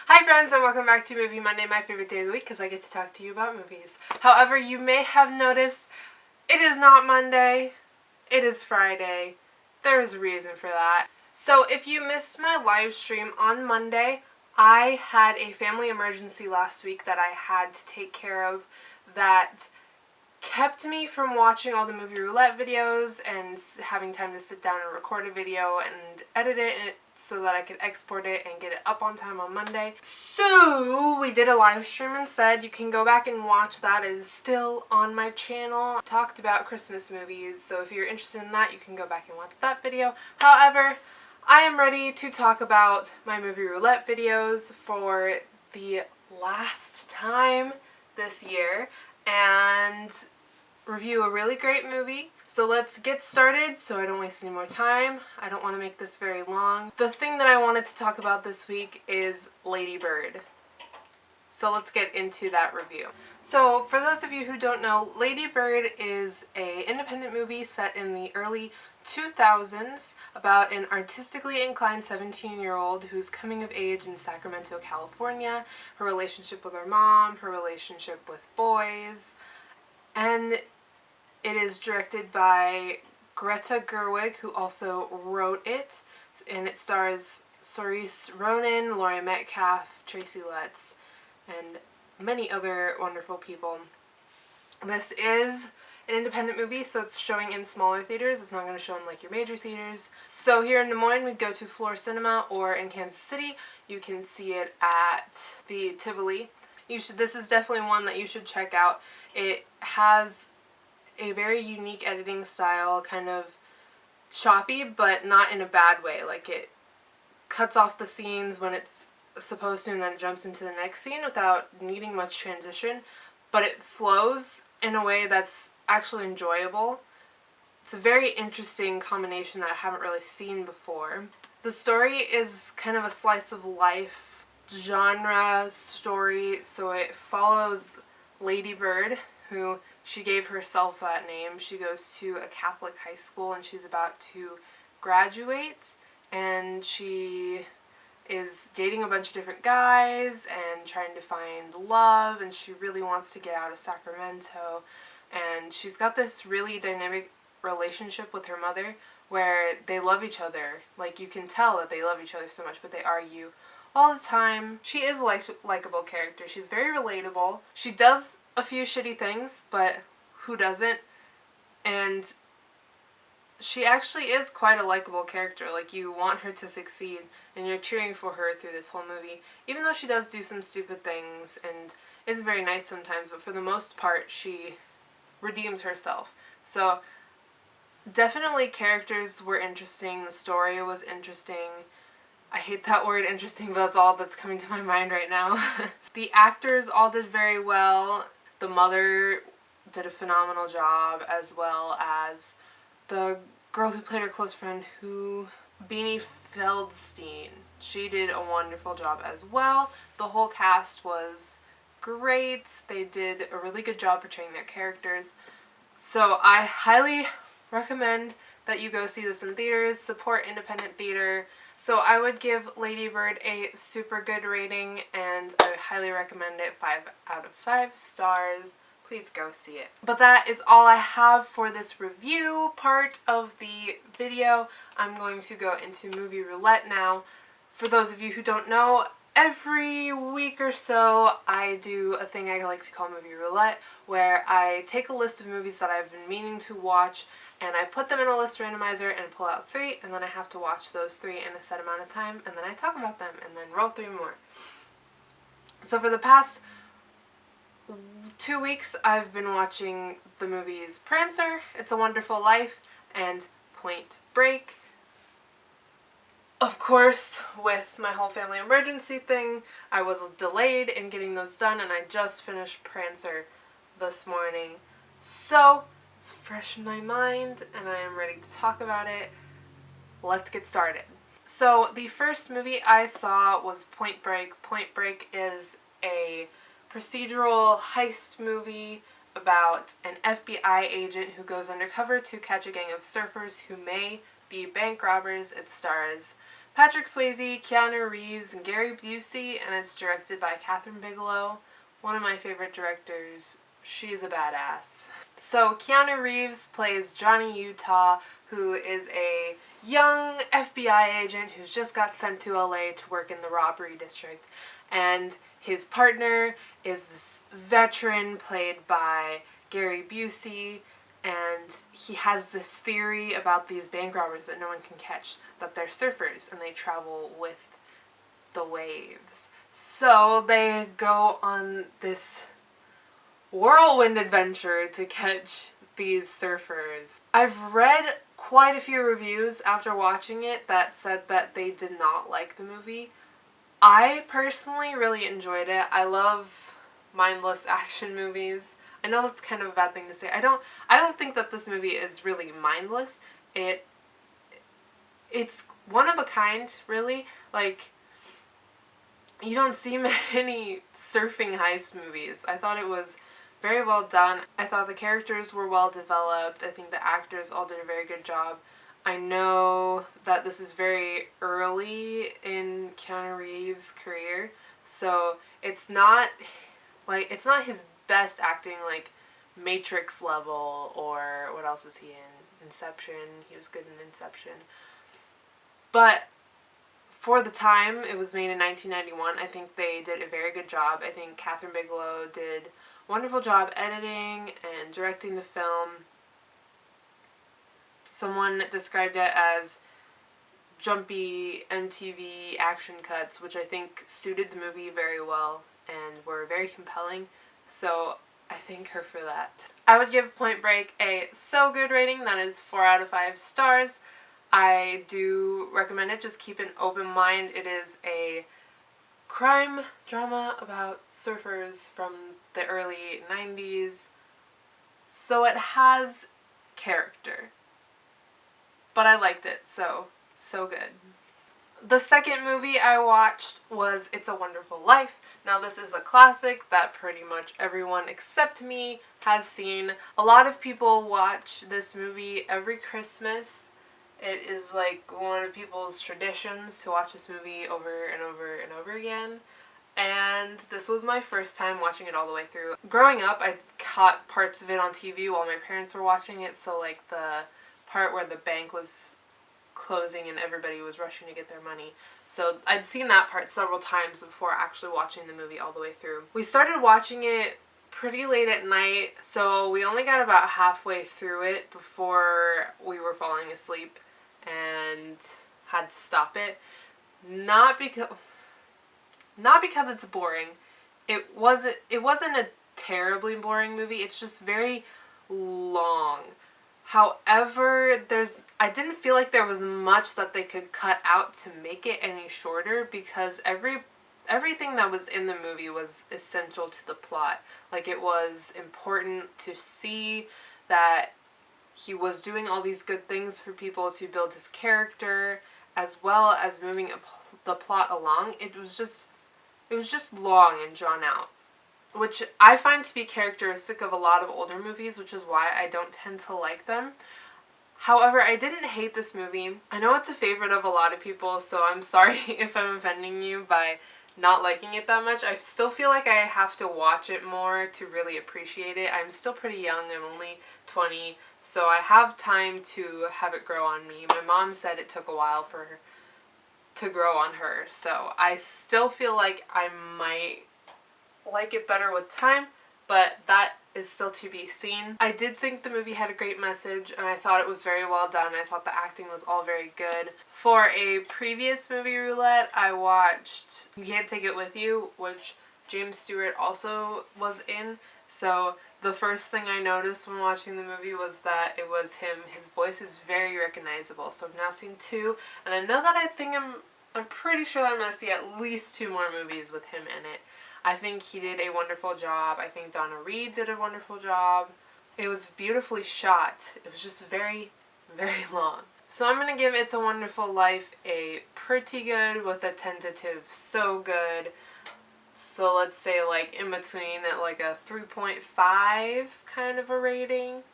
Hi friends and welcome back to Movie Monday, my favorite day of the week because I get to talk to you about movies. However, you may have noticed it is not Monday, it is Friday. There is a reason for that. So if you missed my live stream on Monday, I had a family emergency last week that I had to take care of that kept me from watching all the movie roulette videos and having time to sit down and record a video and edit it so that I could export it and get it up on time on Monday. So we did a live stream instead. You can go back and watch that. It is still on my channel. I talked about Christmas movies, so if you're interested in that, you can go back and watch that video. However, I am ready to talk about my movie roulette videos for the last time this year and review a really great movie. So let's get started so I don't waste any more time. I don't want to make this very long. The thing that I wanted to talk about this week is Lady Bird. So let's get into that review. So for those of you who don't know, Lady Bird is an independent movie set in the early 2000s about an artistically inclined 17-year-old who's coming of age in Sacramento, California, her relationship with her mom, her relationship with boys, and it is directed by Greta Gerwig, who also wrote it, and it stars Saoirse Ronan, Laurie Metcalf, Tracy Letts, and many other wonderful people. This is an independent movie, so it's showing in smaller theaters. It's not going to show in like your major theaters. So here in Des Moines, we'd go to Floor Cinema, or in Kansas City, you can see it at the Tivoli. This is definitely one that you should check out. It has a very unique editing style, kind of choppy, but not in a bad way. Like, it cuts off the scenes when it's supposed to and then jumps into the next scene without needing much transition, but it flows in a way that's actually enjoyable. It's a very interesting combination that I haven't really seen before. The story is kind of a slice of life genre story, so it follows Lady Bird, who she gave herself that name. She goes to a Catholic high school and she's about to graduate, and she is dating a bunch of different guys and trying to find love, and she really wants to get out of Sacramento, and she's got this really dynamic relationship with her mother where they love each other. Like, you can tell that they love each other so much, but they argue all the time. She is a likable character. She's very relatable. She does a few shitty things, but who doesn't? And she actually is quite a likable character. Like, you want her to succeed and you're cheering for her through this whole movie, even though she does do some stupid things and isn't very nice sometimes, but for the most part she redeems herself. So definitely characters were interesting, the story was interesting. I hate that word interesting, but that's all that's coming to my mind right now. The actors all did very well. The mother did a phenomenal job, as well as the girl who played her close friend, Beanie Feldstein. She did a wonderful job as well. The whole cast was great. They did a really good job portraying their characters. So I highly recommend that you go see this in theaters, support independent theater. So I would give Lady Bird a super good rating, and I highly recommend it. 5 out of 5 stars. Please go see it. But that is all I have for this review part of the video. I'm going to go into movie roulette now. For those of you who don't know, every week or so I do a thing I like to call movie roulette, where I take a list of movies that I've been meaning to watch and I put them in a list randomizer and pull out 3, and then I have to watch those 3 in a set amount of time, and then I talk about them and then roll 3 more. So for the past 2 weeks I've been watching the movies Prancer, It's a Wonderful Life, and Point Break. Of course, with my whole family emergency thing, I was delayed in getting those done, and I just finished Prancer this morning. So it's fresh in my mind and I am ready to talk about it. Let's get started. So the first movie I saw was Point Break. Point Break is a procedural heist movie about an FBI agent who goes undercover to catch a gang of surfers who may be bank robbers. It stars Patrick Swayze, Keanu Reeves, and Gary Busey, and it's directed by Catherine Bigelow, one of my favorite directors. She's a badass. So Keanu Reeves plays Johnny Utah, who is a young FBI agent who's just got sent to LA to work in the robbery district. And his partner is this veteran played by Gary Busey, and he has this theory about these bank robbers that no one can catch, that they're surfers and they travel with the waves. So they go on this whirlwind adventure to catch these surfers. I've read quite a few reviews after watching it that said that they did not like the movie. I personally really enjoyed it. I love mindless action movies. I know that's kind of a bad thing to say. I don't think that this movie is really mindless. It's one of a kind, really. Like, you don't see many surfing heist movies. I thought it was very well done. I thought the characters were well developed. I think the actors all did a very good job. I know that this is very early in Keanu Reeves' career, so it's not his best acting, like Matrix level, or what else is he in? Inception. He was good in Inception. But for the time, it was made in 1991, I think they did a very good job. I think Catherine Bigelow did a wonderful job editing and directing the film. Someone described it as jumpy MTV action cuts, which I think suited the movie very well and were very compelling. So I thank her for that. I would give Point Break a so good rating. That is 4 out of 5 stars. I do recommend it. Just keep an open mind. It is a crime drama about surfers from the early 90s. So it has character. But I liked it, so good. The second movie I watched was It's a Wonderful Life. Now this is a classic that pretty much everyone except me has seen. A lot of people watch this movie every Christmas. It is like one of people's traditions to watch this movie over and over and over again. And this was my first time watching it all the way through. Growing up, I caught parts of it on TV while my parents were watching it, so like the part where the bank was closing and everybody was rushing to get their money. So I'd seen that part several times before actually watching the movie all the way through. We started watching it pretty late at night, so we only got about halfway through it before we were falling asleep and had to stop it. Not because it's boring. It wasn't a terribly boring movie. It's just very long. However, I didn't feel like there was much that they could cut out to make it any shorter, because everything that was in the movie was essential to the plot. Like, it was important to see that he was doing all these good things for people to build his character, as well as moving the plot along. It was just long and drawn out, which I find to be characteristic of a lot of older movies, which is why I don't tend to like them. However, I didn't hate this movie. I know it's a favorite of a lot of people, so I'm sorry if I'm offending you by not liking it that much. I still feel like I have to watch it more to really appreciate it. I'm still pretty young. I'm only 20, so I have time to have it grow on me. My mom said it took a while for her to grow on her, so I still feel like I might like it better with time, but that is still to be seen. I did think the movie had a great message, and I thought it was very well done. I thought the acting was all very good. For a previous movie, Roulette, I watched You Can't Take It With You, which James Stewart also was in. So the first thing I noticed when watching the movie was that it was him. His voice is very recognizable. So I've now seen 2, and I know that I'm pretty sure that I'm going to see at least 2 more movies with him in it. I think he did a wonderful job. I think Donna Reed did a wonderful job. It was beautifully shot. It was just very, very long. So I'm going to give It's a Wonderful Life a pretty good with a tentative so good. So let's say like in between at like a 3.5 kind of a rating.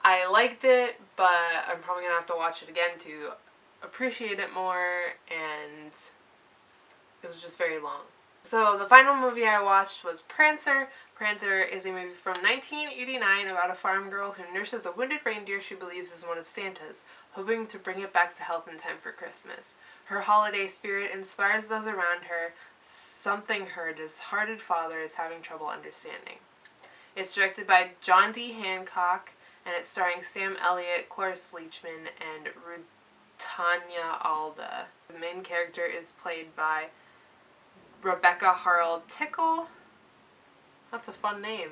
I liked it, but I'm probably going to have to watch it again to appreciate it more, and it was just very long. So the final movie I watched was Prancer. Prancer is a movie from 1989 about a farm girl who nurses a wounded reindeer she believes is one of Santa's, hoping to bring it back to health in time for Christmas. Her holiday spirit inspires those around her, something her disheartened father is having trouble understanding. It's directed by John D. Hancock, and it's starring Sam Elliott, Cloris Leachman, and Tanya Alda. The main character is played by Rebecca Harl Tickle. That's a fun name.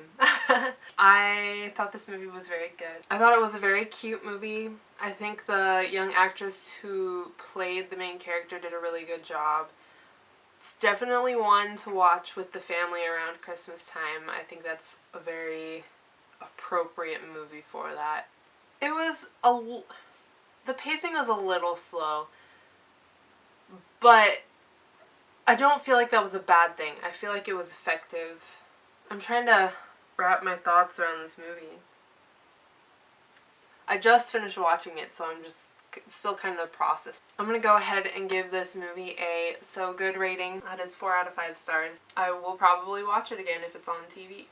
I thought this movie was very good. I thought it was a very cute movie. I think the young actress who played the main character did a really good job. It's definitely one to watch with the family around Christmas time. I think that's a very appropriate movie for that. It was the pacing was a little slow, but I don't feel like that was a bad thing. I feel like it was effective. I'm trying to wrap my thoughts around this movie. I just finished watching it, so I'm just still kind of processing. I'm going to go ahead and give this movie a so good rating. That is 4 out of 5 stars. I will probably watch it again if it's on TV.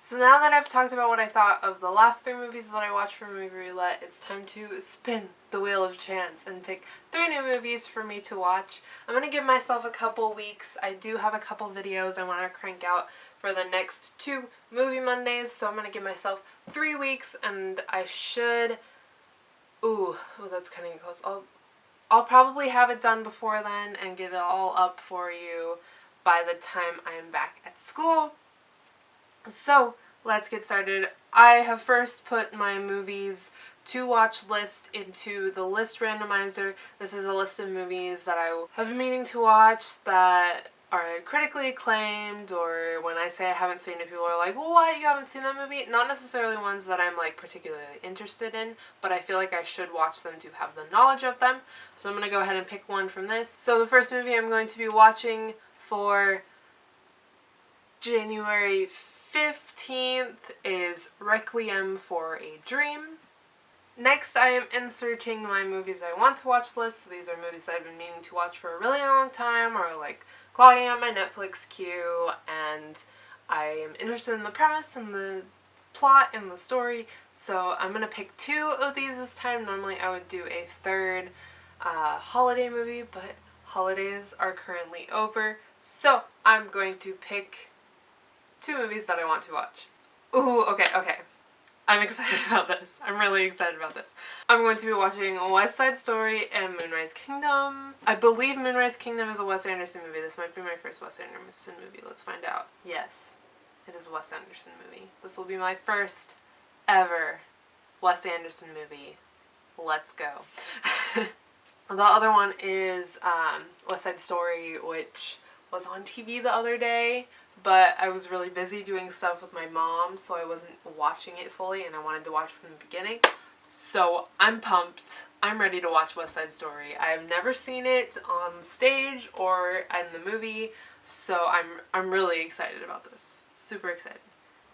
So now that I've talked about what I thought of the last 3 movies that I watched for Movie Roulette, it's time to spin the wheel of chance and pick 3 new movies for me to watch. I'm going to give myself a couple weeks. I do have a couple videos I want to crank out for the next 2 Movie Mondays, so I'm going to give myself 3 weeks, and I should... Ooh, that's kind of close. I'll probably have it done before then and get it all up for you by the time I'm back at school. So, let's get started. I have first put my movies to watch list into the list randomizer. This is a list of movies that I have been meaning to watch that are critically acclaimed, or when I say I haven't seen it, people are like, what, you haven't seen that movie? Not necessarily ones that I'm like particularly interested in, but I feel like I should watch them to have the knowledge of them. So I'm going to go ahead and pick one from this. So the first movie I'm going to be watching for January 15th is Requiem for a Dream. Next, I am inserting my movies I want to watch list. So these are movies that I've been meaning to watch for a really long time, or like clogging up my Netflix queue, and I am interested in the premise and the plot and the story. So I'm going to pick 2 of these this time. Normally I would do a third holiday movie, but holidays are currently over. So I'm going to pick 2 movies that I want to watch. Ooh, okay. I'm excited about this. I'm really excited about this. I'm going to be watching West Side Story and Moonrise Kingdom. I believe Moonrise Kingdom is a Wes Anderson movie. This might be my first Wes Anderson movie. Let's find out. Yes, it is a Wes Anderson movie. This will be my first ever Wes Anderson movie. Let's go. The other one is West Side Story, which was on TV the other day, but I was really busy doing stuff with my mom, so I wasn't watching it fully, and I wanted to watch from the beginning. So I'm pumped. I'm ready to watch West Side Story. I've never seen it on stage or in the movie, so I'm really excited about this. Super excited.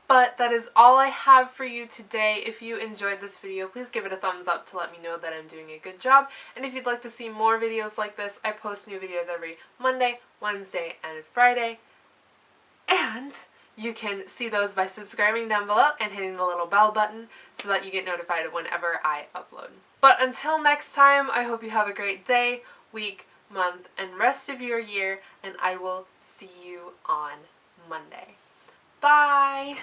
But that is all I have for you today. If you enjoyed this video, please give it a thumbs up to let me know that I'm doing a good job. And if you'd like to see more videos like this, I post new videos every Monday, Wednesday, and Friday. And you can see those by subscribing down below and hitting the little bell button so that you get notified whenever I upload. But until next time, I hope you have a great day, week, month, and rest of your year, and I will see you on Monday. Bye!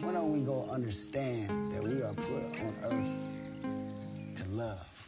When are we gonna understand that we are put on earth to love?